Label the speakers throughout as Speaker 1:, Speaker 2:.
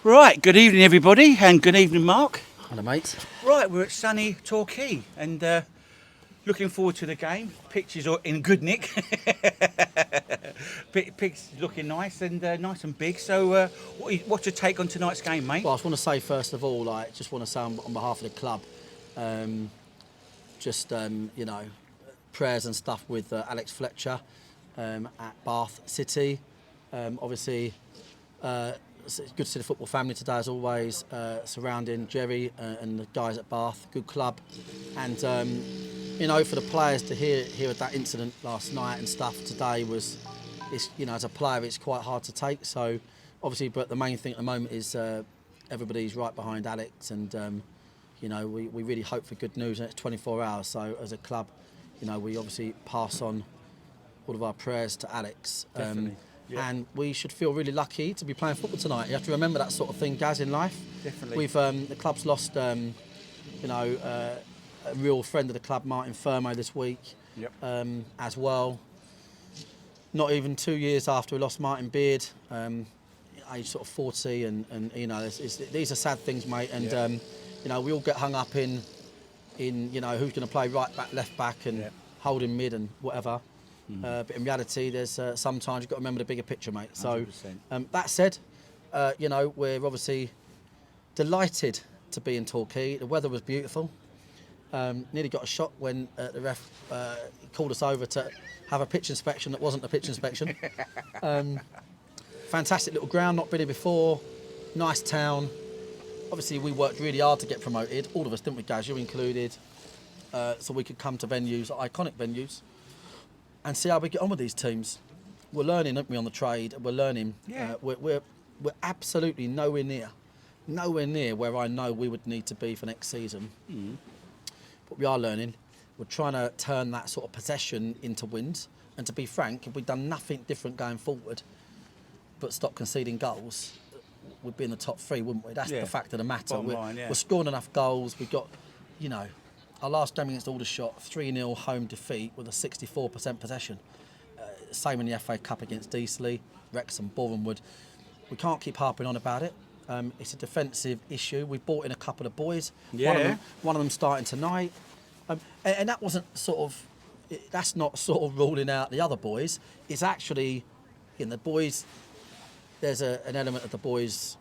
Speaker 1: Right, good evening everybody, and good evening Marc.
Speaker 2: Hello, mate.
Speaker 1: Right, we're at sunny Torquay, and looking forward to the game. Pitches are in good nick. Pitch looking nice and nice and big. So, what's your take on tonight's game, mate?
Speaker 2: Well, I just want to say first of all, just want to say on behalf of the club, prayers and stuff with Alex Fletcher at Bath City. Obviously, it's good to see the football family today, as always, surrounding Jerry and the guys at Bath. Good club, and for the players to hear that incident last night and stuff today as a player, it's quite hard to take. So, obviously, but the main thing at the moment is everybody's right behind Alex, and we really hope for good news in the next 24 hours. So, as a club, we obviously pass on all of our prayers to Alex.
Speaker 1: Definitely. Yeah.
Speaker 2: And we should feel really lucky to be playing football tonight. You have to remember that sort of thing, Gaz, in life.
Speaker 1: Definitely.
Speaker 2: We've the club's lost, a real friend of the club, Martin Firmo, this week.
Speaker 1: Yep.
Speaker 2: As well. Not even 2 years after we lost Martin Beard, age sort of 40, and these are sad things, mate. And we all get hung up in who's going to play right back, left back, and holding mid and whatever. But in reality, there's sometimes you've got to remember the bigger picture, mate. So, that said, we're obviously delighted to be in Torquay. The weather was beautiful. Nearly got a shock when the ref called us over to have a pitch inspection that wasn't a pitch inspection. Fantastic little ground, not been here before. Nice town. Obviously, we worked really hard to get promoted. All of us, didn't we, Gaz? You included. So we could come to venues, iconic venues, and see how we get on with these teams. We're learning, aren't we, on the trade? We're learning.
Speaker 1: Yeah.
Speaker 2: We're absolutely nowhere near where I know we would need to be for next season. But we are learning. We're trying to turn that sort of possession into wins. And to be frank, if we'd done nothing different going forward, but stop conceding goals, we'd be in the top three, wouldn't we? That's the fact of the matter. We're scoring enough goals. We've got, our last game against Aldershot, 3-0 home defeat with a 64% possession. Same in the FA Cup against Deasley, Wrexham, Bournemouth. We can't keep harping on about it. It's a defensive issue. We brought in a couple of boys.
Speaker 1: Yeah.
Speaker 2: One of them starting tonight. And that wasn't that's not sort of ruling out the other boys. It's actually, in the boys, there's an element of the boys,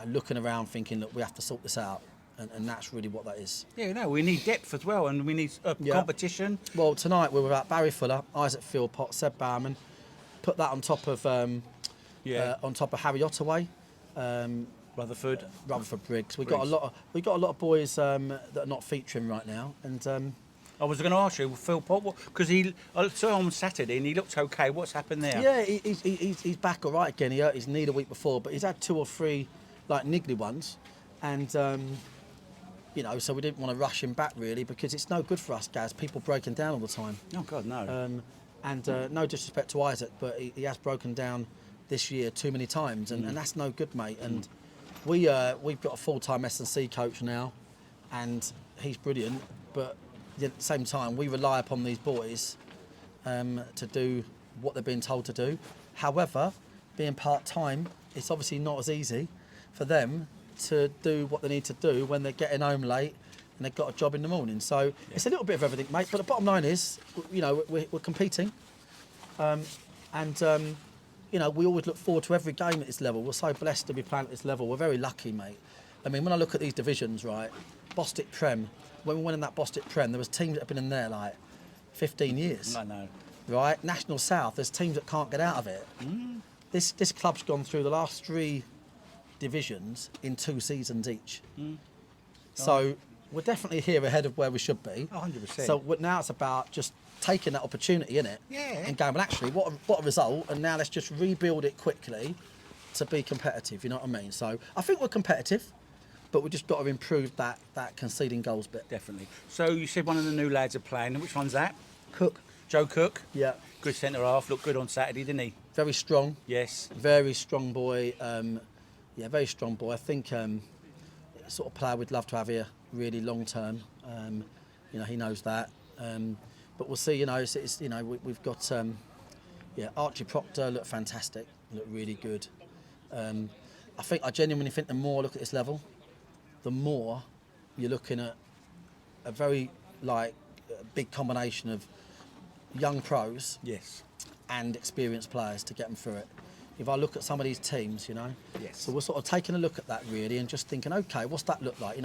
Speaker 2: looking around thinking, look, we have to sort this out. And that's really what that is.
Speaker 1: Yeah, we need depth as well, and we need competition.
Speaker 2: Well, tonight we're without Barry Fuller, Isaac Philpott, Seb Bauman. Put that on top of Harry Ottaway,
Speaker 1: Rutherford
Speaker 2: Briggs. We got a lot of boys that are not featuring right now, and.
Speaker 1: I was going to ask you, Philpott, because I saw him on Saturday and he looked okay. What's happened there?
Speaker 2: Yeah, he's back all right again. He hurt his knee the week before, but he's had 2 or 3 niggly ones, and so we didn't want to rush him back really, because it's no good for us, Gaz. People breaking down all the time.
Speaker 1: Oh God, no.
Speaker 2: No disrespect to Isaac, but he has broken down this year too many times, and that's no good, mate. And we've got a full-time S&C coach now, and he's brilliant, but at the same time, we rely upon these boys to do what they're being told to do. However, being part-time, it's obviously not as easy for them to do what they need to do when they're getting home late and they've got a job in the morning. So it's a little bit of everything, mate. But the bottom line is, we're competing. We always look forward to every game at this level. We're so blessed to be playing at this level. We're very lucky, mate. I mean, when I look at these divisions, right, Bostik Prem, when we went in that Bostik Prem, there was teams that have been in there 15 years.
Speaker 1: I know.
Speaker 2: Right? National South, there's teams that can't get out of it. This club's gone through the last 3 divisions in 2 seasons each. So we're definitely here ahead of where we should be.
Speaker 1: 100%.
Speaker 2: So now it's about just taking that opportunity, innit?
Speaker 1: Yeah.
Speaker 2: And going, well, actually, what a result, and now let's just rebuild it quickly to be competitive, you know what I mean? So I think we're competitive, but we've just got to improve that conceding goals bit.
Speaker 1: Definitely. So you said one of the new lads are playing. Which one's that?
Speaker 2: Cook.
Speaker 1: Joe Cook?
Speaker 2: Yeah.
Speaker 1: Good centre half. Looked good on Saturday, didn't he?
Speaker 2: Very strong.
Speaker 1: Yes.
Speaker 2: Very strong boy. Very strong boy. I think sort of player we'd love to have here really long term. He knows that. But we'll see. We've got Archie Proctor looked fantastic. Looked really good. I genuinely think the more I look at this level, the more you're looking at a very big combination of young pros
Speaker 1: Yes.
Speaker 2: and experienced players to get them through it. If I look at some of these teams,
Speaker 1: Yes.
Speaker 2: so we're sort of taking a look at that really and just thinking, okay, what's that look like?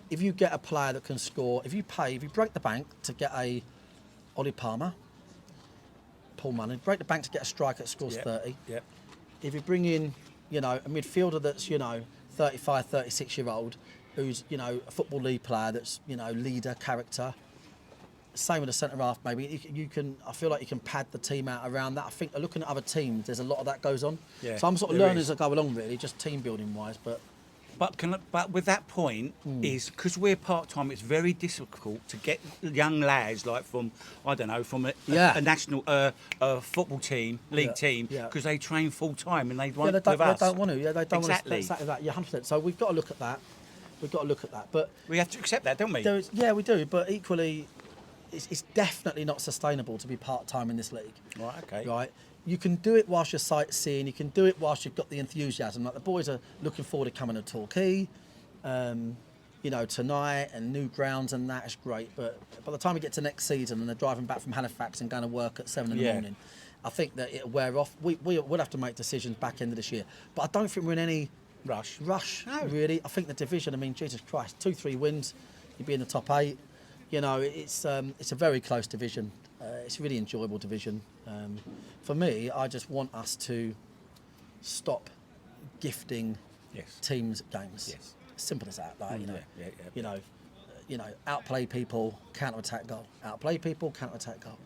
Speaker 2: If you get a player that can score, if you break the bank to get a Ollie Palmer, Paul Mullin, break the bank to get a striker that scores 30.
Speaker 1: Yep.
Speaker 2: If you bring in, a midfielder that's, 35, 36-year-old, who's, a Football League player that's, leader, character. Same with the centre half, maybe. I feel like you can pad the team out around that. I think looking at other teams, there's a lot of that goes on.
Speaker 1: Yeah,
Speaker 2: so I'm sort of
Speaker 1: there
Speaker 2: learning
Speaker 1: is.
Speaker 2: as I go along, really, just team building wise.
Speaker 1: But with that point is because we're part time, it's very difficult to get young lads from a national football team, league team, because they train full time and they won't
Speaker 2: they
Speaker 1: with us.
Speaker 2: don't want to. Yeah, they don't
Speaker 1: Exactly.
Speaker 2: want to. Exactly that. Yeah, 100%. So we've got to look at that. But
Speaker 1: We have to accept that, don't we?
Speaker 2: we do. But equally, it's definitely not sustainable to be part time in this league.
Speaker 1: Right. Okay.
Speaker 2: Right. You can do it whilst you're sightseeing. You can do it whilst you've got the enthusiasm. Like the boys are looking forward to coming to Torquay, tonight and new grounds and that is great. But by the time we get to next season and they're driving back from Halifax and going to work at 7 in the morning, I think that it'll wear off. We'll have to make decisions back end of this year. But I don't think we're in any rush,
Speaker 1: No.
Speaker 2: really. I think the division, Jesus Christ, 2-3 wins, you'd be in the top 8. It's a very close division. It's a really enjoyable division. For me, I just want us to stop gifting teams games.
Speaker 1: Yes.
Speaker 2: Simple as that.
Speaker 1: Yeah.
Speaker 2: Outplay people, counter-attack goal. Outplay people, counter-attack goal.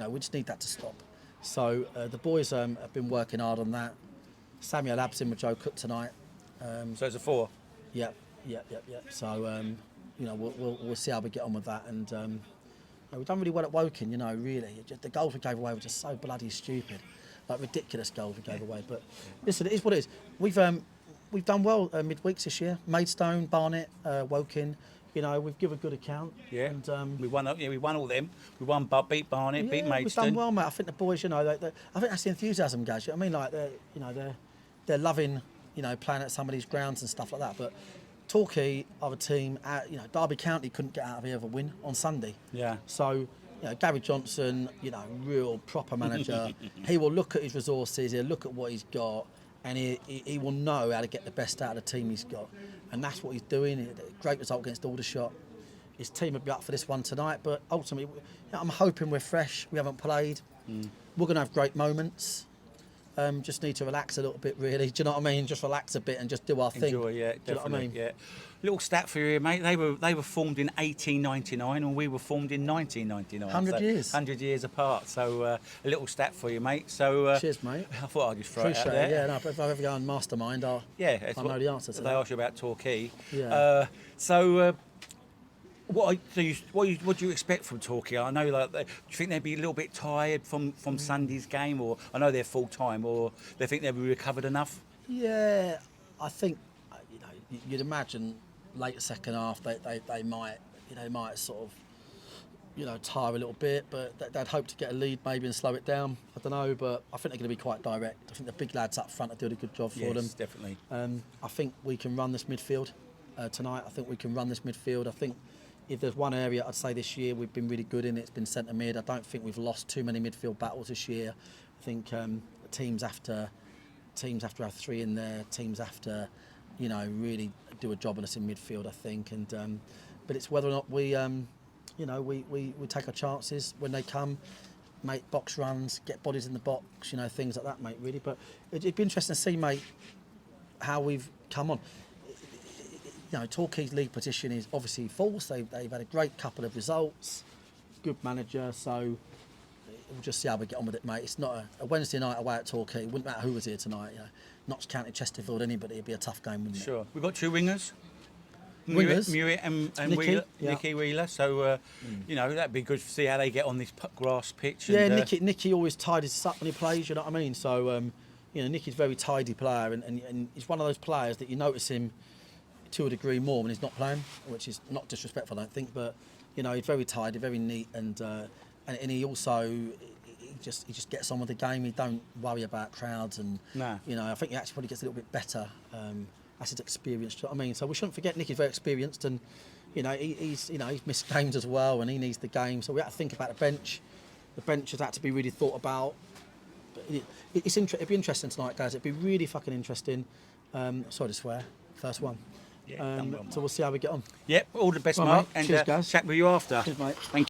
Speaker 2: We just need that to stop. So the boys have been working hard on that. Samuel Absin with Joe Cook tonight.
Speaker 1: So it's a 4.
Speaker 2: Yep. So we'll see how we get on with that. And we've done really well at Woking. Really, the goals we gave away were just so bloody stupid, like ridiculous goals we gave away. But listen, it is what it is. We've done well midweeks this year. Maidstone, Barnet, Woking. We've given a good account.
Speaker 1: Yeah.
Speaker 2: And
Speaker 1: we won. We won all them. We won, beat Barnet, beat Maidstone.
Speaker 2: We've done well, mate. I think the boys, I think that's the enthusiasm, guys. I mean, they're loving, playing at some of these grounds and stuff like that. But Torquay are a team. Derby County couldn't get out of here with a win on Sunday.
Speaker 1: Yeah.
Speaker 2: So, Gary Johnson, real proper manager. He will look at his resources. He'll look at what he's got, and he will know how to get the best out of the team he's got, and that's what he's doing. Great result against Aldershot. His team will be up for this one tonight, but ultimately, I'm hoping we're fresh. We haven't played. We're going to have great moments. Just need to relax a little bit, really. Do you know what I mean? Just relax a bit and just do our thing.
Speaker 1: Enjoy, yeah,
Speaker 2: do you know what I
Speaker 1: definitely,
Speaker 2: mean?
Speaker 1: yeah. Little stat for you, mate. They were formed in 1899, and we were formed in 1999.
Speaker 2: 100 years.
Speaker 1: 100 years apart. So a little stat for you, mate. So
Speaker 2: cheers, mate.
Speaker 1: I thought I'd just throw
Speaker 2: Appreciate
Speaker 1: it out there.
Speaker 2: it. Yeah, no, but if I ever go on Mastermind, I'll know the answer to
Speaker 1: They
Speaker 2: that.
Speaker 1: asked you about Torquay.
Speaker 2: Yeah.
Speaker 1: What do you expect from Torquay? I know, do you think they'd be a little bit tired from Sunday's game, or I know they're full time, or they think they'll be recovered enough?
Speaker 2: Yeah, I think you'd imagine late second half they might sort of tire a little bit, but they'd hope to get a lead maybe and slow it down. I don't know, but I think they're going to be quite direct. I think the big lads up front are doing a good job for them.
Speaker 1: Yes, definitely.
Speaker 2: I think we can run this midfield tonight. I think we can run this midfield. I think if there's one area I'd say this year we've been really good in, it's been centre mid. I don't think we've lost too many midfield battles this year. I think teams have to have 3 in there. Teams have to, really do a job on us in midfield, I think. And but it's whether or not we take our chances when they come, make box runs, get bodies in the box, things like that, mate. Really, but it'd be interesting to see, mate, how we've come on. Torquay's league position is obviously false. They've had a great couple of results, good manager, so we'll just see how we get on with it, mate. It's not a Wednesday night away at Torquay. It wouldn't matter who was here tonight. Notts County, Chesterfield, anybody, it'd be a tough game, wouldn't it?
Speaker 1: Sure. We've got 2 wingers.
Speaker 2: Wingers?
Speaker 1: Muriel and
Speaker 2: Nicky,
Speaker 1: Wheeler,
Speaker 2: yeah.
Speaker 1: Nicky Wheeler. So, that'd be good to see how they get on this grass pitch.
Speaker 2: Yeah,
Speaker 1: And,
Speaker 2: Nicky always tidies us up when he plays, you know what I mean? So, Nicky's a very tidy player, and he's one of those players that you notice him to a degree more when he's not playing, which is not disrespectful, I don't think, but he's very tidy, very neat, and he also he just gets on with the game. He don't worry about crowds, and
Speaker 1: Nah.
Speaker 2: I think he actually probably gets a little bit better That's his experience. Do you know what I mean? So we shouldn't forget Nicky's very experienced, and he's missed games as well, and he needs the game. So we have to think about the bench. The bench has had to be really thought about. But it'd be interesting tonight, guys. It'd be really fucking interesting. Sorry to swear. First one.
Speaker 1: Yeah, done well,
Speaker 2: so we'll see how we get on.
Speaker 1: Yep, all the best,
Speaker 2: Well,
Speaker 1: Mark.
Speaker 2: mate.
Speaker 1: And
Speaker 2: Cheers, guys.
Speaker 1: chat with you after.
Speaker 2: Cheers, mate.
Speaker 1: Thank you.